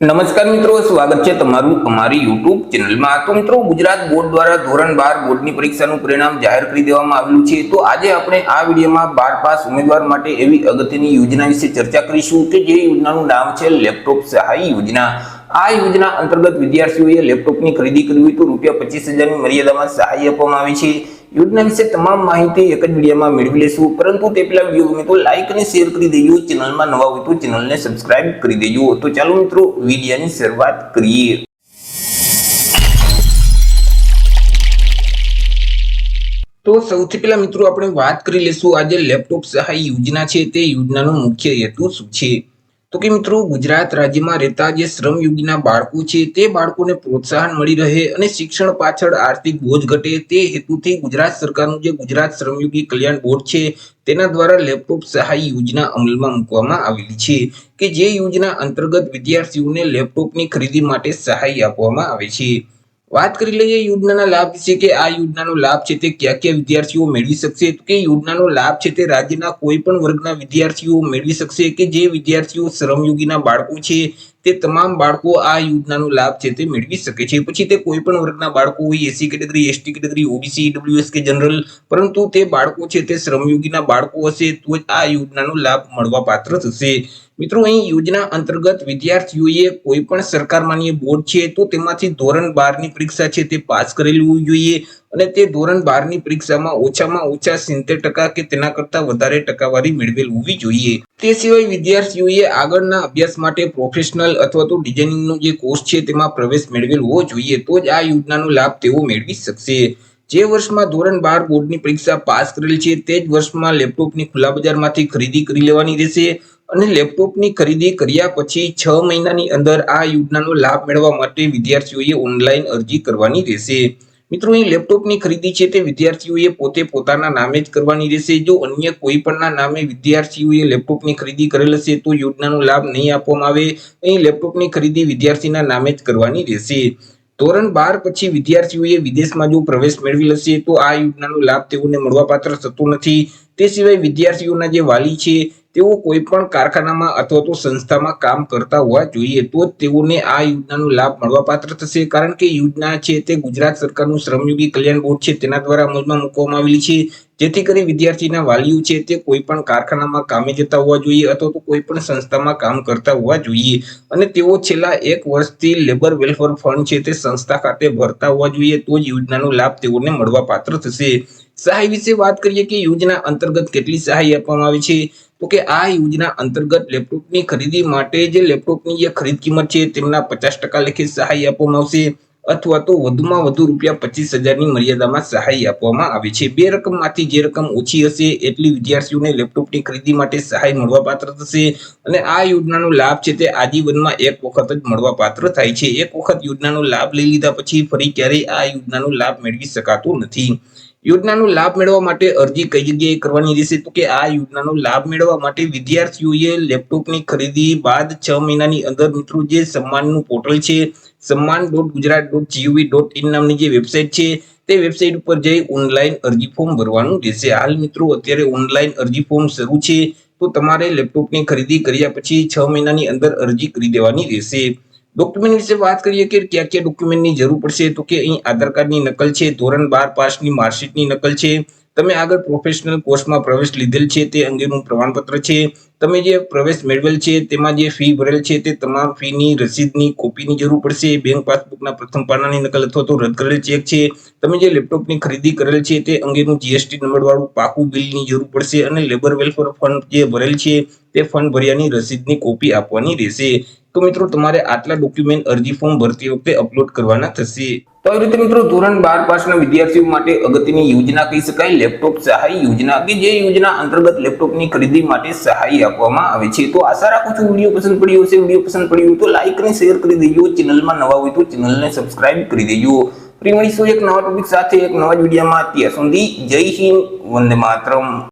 નમસ્કાર મિત્રો, સ્વાગત છે તમારું અમારી યુટ્યુબ ચેનલમાં। તો મિત્રો, ગુજરાત બોર્ડ દ્વારા ધોરણ 12 બોર્ડની પરીક્ષાનું પરિણામ જાહેર કરી દેવામાં આવ્યું છે। તો આજે આપણે આ વિડીયોમાં 12 પાસ ઉમેદવાર માટે એવી અગત્યની યોજના વિશે ચર્ચા કરીશું કે જે યોજનાનું નામ છે લેપટોપ સહાય યોજના। આ યોજના અંતર્ગત વિદ્યાર્થીઓએ લેપટોપની ખરીદી કરવી હોય તો ₹25,000ની મર્યાદામાં સહાય આપવામાં આવે છે। યોજના વિશે તમામ માહિતી એક જ વિડીયોમાં મેળવી લેશું, પરંતુ તે પહેલા વિડીયો ગમે તો લાઈક અને શેર કરી દેજો। ચેનલમાં નવા હોય તો ચેનલને સબસ્ક્રાઇબ કરી દેજો। તો ચાલો મિત્રો, વિડીયોની શરૂઆત કરીએ। તો સૌથી પહેલા મિત્રો આપણે વાત કરી લેશું આજે લેપટોપ સહાય યોજના છે તે યોજનાનો મુખ્ય હેતુ શું છે। તો કે મિત્રો, ગુજરાત રાજ્યમાં રહેતા જે શ્રમયોગીના બાળકો છે તે બાળકોને પ્રોત્સાહન મળી રહે અને શિક્ષણ પાછળ આર્થિક બોજ ઘટે તે હેતુથી ગુજરાત સરકારનું જે ગુજરાત શ્રમયોગી કલ્યાણ બોર્ડ છે તેના દ્વારા લેપટોપ સહાય યોજના અમલમાં મૂકવામાં આવેલી છે કે જે યોજના અંતર્ગત વિદ્યાર્થીઓને લેપટોપની ખરીદી માટે સહાય આપવામાં આવે છે। વાત કરી લઈએ યોજનાના લાભ વિશે કે આ યોજનાનો લાભ છે તે કયા કયા વિદ્યાર્થીઓ મેળવી શકશે। તો કે યોજનાનો લાભ છે તે રાજ્યના કોઈ પણ વર્ગના વિદ્યાર્થીઓ મેળવી શકશે કે જે વિદ્યાર્થીઓ શ્રમયોગીના બાળકો છે તે તમામ બાળકો આ યોજનાનો લાભ છે તે મેળવી શકે છે। પછી તે કોઈ પણ વર્ગના બાળકો હોય, SC category, ST category, OBC, EWS કે જનરલ, પરંતુ તે બાળકો છે તે શ્રમયોગીના બાળકો હશે તો જ આ યોજનાનો લાભ મળવા પાત્ર થશે। મિત્રો, અહીં યોજના અંતર્ગત વિદ્યાર્થીઓએ કોઈ પણ સરકાર માન્ય બોર્ડ છે તો તેમાંથી ધોરણ 12 ની પરીક્ષા છે તે પાસ કરેલી હોવી જોઈએ અને તે ધોરણ 12 ની પરીક્ષામાં ઓછામાં ઓછા 70% કે તેના કરતા વધારે ટકાવારી મેળવેલ હોવી જોઈએ। તે સિવાય વિદ્યાર્થીઓએ આગળના અભ્યાસ માટે પ્રોફેશનલ અથવા તો ડિઝાઇનિંગનો જે કોર્સ છે તેમાં પ્રવેશ મેળવેલ હોવો જોઈએ તો જ આ યોજનાનો લાભ તેઓ મેળવી શકશે। જે વર્ષમાં ધોરણ 12 બોર્ડની પરીક્ષા પાસ કરેલ છે તે જ વર્ષમાં લેપટોપની ખુલ્લા બજારમાંથી ખરીદી કરી લેવાની રહેશે અને લેપટોપની ખરીદી કર્યા પછી 6 મહિનાની અંદર આ યોજનાનો લાભ મેળવવા માટે વિદ્યાર્થીઓએ ઓનલાઈન અરજી કરવાની રહેશે। મિત્રો, અહીં લેપટોપની ખરીદી છે તે વિદ્યાર્થીઓએ પોતે પોતાના નામે જ કરવાની રહેશે। જો અન્ય કોઈ પણના નામે વિદ્યાર્થીઓએ લેપટોપની ખરીદી કરેલ હશે તો યોજનાનો લાભ નહીં આપવામાં આવે। અહીં લેપટોપની ખરીદી વિદ્યાર્થીના નામે જ કરવાની રહેશે। ધોરણ 12 પછી વિદ્યાર્થીઓએ વિદેશમાં જો પ્રવેશ મેળવેલ હશે તો આ યોજનાનો લાભ તેઓને મળવાપાત્ર થતો નથી। તે સિવાય વિદ્યાર્થીઓના જે વાલી છે તેઓ કોઈ પણ કારખાનામાં અથવા તો સંસ્થામાં કામ કરતા હોવા જોઈએ તો જ તેઓને આ યોજનાનો લાભ મળવાપાત્ર થશે, કારણ કે યોજના છે તે ગુજરાત સરકારનું શ્રમયોગી કલ્યાણ બોર્ડ છે તેના દ્વારા અમલમાં મૂકવામાં આવેલી છે, જેથી કરી વિદ્યાર્થીના વાલીઓ છે તે કોઈ પણ કારખાનામાં કામે જતા હોવા જોઈએ અથવા તો કોઈ પણ સંસ્થામાં કામ કરતા હોવા જોઈએ અને તેઓ છેલ્લા 1 વર્ષથી લેબર વેલફેર ફંડ છે તે સંસ્થા ખાતે ભરતા હોવા જોઈએ તો જ યોજનાનો લાભ તેઓને મળવાપાત્ર થશે। સહાય વિશે વાત કરીએ કે યોજના અંતર્ગત કેટલી સહાય આપવામાં આવે છે। તો કે આ યોજના અંતર્ગત લેપટોપની ખરીદી માટે જે લેપટોપની જે ખરીદ કિંમત છે તેમના 50% લેખે સહાય આપવામાં આવશે અથવા તો વધુમાં વધુ ₹25,000ની મર્યાદામાં સહાય આપવામાં આવે છે। બે રકમમાંથી જે રકમ ઓછી હશે એટલી વિદ્યાર્થીઓને લેપટોપની ખરીદી માટે સહાય મળવાપાત્ર થશે અને આ યોજનાનો લાભ છે તે આજીવનમાં એક વખત જ મળવાપાત્ર થાય છે। એક વખત યોજનાનો લાભ લઈ લીધા પછી ફરી ક્યારેય આ યોજનાનો લાભ મેળવી શકાતો નથી। યોજનાનો લાભ મેળવવા માટે અરજી કઈ જગ્યાએ કરવાની રહેશે? તો કે આ યોજનાનો લાભ મેળવવા માટે વિદ્યાર્થીઓએ લેપટોપની ખરીદી બાદ 6 મહિનાની અંદર મિત્રો જે સન્માનનું પોર્ટલ છે samman.gujarat.gov.in નામની જે વેબસાઇટ છે તે વેબસાઇટ ઉપર જઈ ઓનલાઈન અરજી ફોર્મ ભરવાનું રહેશે। હાલ મિત્રો અત્યારે ઓનલાઈન અરજી ફોર્મ શરૂ છે તો તમારે લેપટોપની ખરીદી કર્યા પછી 6 મહિનાની અંદર અરજી કરી દેવાની રહેશે। ડોક્યુમેન્ટ વિશે વાત કરીએ કે કયા કયા ડોક્યુમેન્ટની જરૂર પડશે? તો કે અહીં આધાર કાર્ડની નકલ છે, ધોરણ 12 પાસની માર્કશીટની નકલ છે, તમે આગળ પ્રોફેશનલ કોર્સમાં પ્રવેશ લીધેલ છે તે અંગેનું પ્રમાણપત્ર છે, તમે જે પ્રવેશ મેળવેલ છે તેમાં જે ફી ભરેલ છે તે તમામ ફીની રસીદની કોપીની જરૂર પડશે, બેંક પાસબુકના પ્રથમ પાનાની નકલ અથવા તો રદ કરેલ ચેક છે, તમે જે લેપટોપની ખરીદી કરેલ છે તે અંગેનું જીએસટી નંબરવાળું પાકું બિલની જરૂર પડશે અને લેબર વેલફેર ફંડ જે ભરેલ છે તે ફંડ ભર્યાની રસીદની કોપી આપવાની રહેશે। તો મિત્રો તમારે આટલા ડોક્યુમેન્ટ અરજી ફોર્મ ભરતી વખતે અપલોડ કરવાના થશે। તો આવી રીતે મિત્રો ધોરણ 12 પાસના વિદ્યાર્થીઓ માટે અગત્યની યોજના કહી શકાય લેપટોપ સહાય યોજના કે જે યોજના અંતર્ગત લેપટોપની ખરીદી માટે સહાય આપવામાં આવે છે। તો આશા રાખું છું વિડીયો પસંદ પડ્યો હશે। વિડીયો પસંદ પડ્યો તો લાઈક અને શેર કરી દેજો। ચેનલમાં નવા હોય તો ચેનલને સબસ્ક્રાઇબ કરી દેજો। ફરી મળીશું એક નવા ટોપિક સાથે એક નવા વિડીયોમાં। ત્યાં સુધી જય હિન્દ, વંદે માતરમ।